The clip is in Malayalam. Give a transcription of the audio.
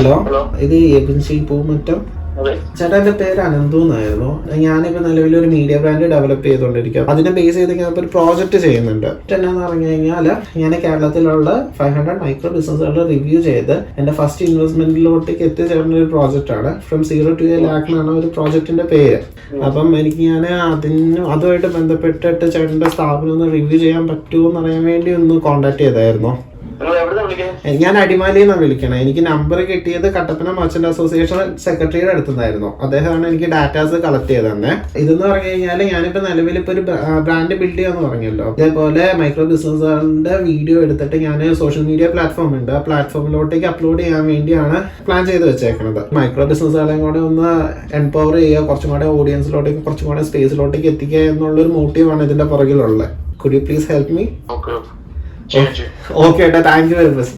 ഹലോ, ഇത് ഏജൻസി പൂമറ്റം. ചേട്ടാ, എന്റെ പേര് അനന്തു എന്നായിരുന്നു. ഞാനിപ്പോ നിലവിലൊരു മീഡിയ ബ്രാൻഡ് ഡെവലപ്പ് ചെയ്തുകൊണ്ടിരിക്കും. അതിനെ ബേസ് ചെയ്ത് ഞാൻ ഒരു പ്രോജക്റ്റ് ചെയ്യുന്നുണ്ട്. എന്നാന്ന് പറഞ്ഞു കഴിഞ്ഞാൽ, ഞാൻ കേരളത്തിലുള്ള 500 മൈക്രോ ബിസിനസ്സുകൾ റിവ്യൂ ചെയ്ത് എന്റെ ഫസ്റ്റ് ഇൻവെസ്റ്റ്മെന്റിലോട്ടേക്ക് എത്തിച്ചേർന്ന ഒരു പ്രോജക്റ്റ് ആണ്. ഫ്രം 0 to a lakh എന്നാണ് ഒരു പ്രോജക്റ്റിന്റെ പേര്. അപ്പം ഞാൻ അതുമായിട്ട് ബന്ധപ്പെട്ടിട്ട് ചേട്ടന്റെ സ്ഥാപനം ഒന്ന് റിവ്യൂ ചെയ്യാൻ പറ്റുമോ എന്ന് അറിയാൻ വേണ്ടി ഒന്ന് കോൺടാക്ട് ചെയ്തായിരുന്നു. ഞാൻ അടിമാലിയിൽ നിന്നാണ് വിളിക്കണേ. എനിക്ക് നമ്പർ കിട്ടിയത് കട്ടപ്പന മർച്ചന്റ് അസോസിയേഷൻ സെക്രട്ടറിയുടെ അടുത്തുനിന്നായിരുന്നു. അദ്ദേഹമാണ് എനിക്ക് ഡാറ്റാസ് കളക്ട് ചെയ്ത് തന്നെ. ഇതെന്ന് പറഞ്ഞു കഴിഞ്ഞാൽ, ഞാനിപ്പോ നിലവിൽ ഇപ്പൊ ഒരു ബ്രാൻഡ് ബിൽഡ് ചെയ്യാന്ന് പറഞ്ഞല്ലോ. അതേപോലെ മൈക്രോ ബിസിനസ്സുകളുടെ വീഡിയോ എടുത്തിട്ട് ഞാൻ സോഷ്യൽ മീഡിയ പ്ലാറ്റ്ഫോം ഉണ്ട്, ആ പ്ലാറ്റ്ഫോമിലോട്ടേക്ക് അപ്ലോഡ് ചെയ്യാൻ വേണ്ടിയാണ് പ്ലാൻ ചെയ്ത് വെച്ചേക്കുന്നത്. മൈക്രോ ബിസിനസ്സുകളെയും കൂടെ ഒന്ന് എംപവർ ചെയ്യുക, കുറച്ചും കൂടെ ഓഡിയൻസിലോട്ടേക്ക്, കുറച്ചും കൂടെ സ്പേസിലോട്ടേക്ക് എത്തിക്കുക എന്നുള്ളൊരു മോട്ടീവാണ് ഇതിന്റെ പുറകിലുള്ളത്. Could you please help me? Okay, thank you very much.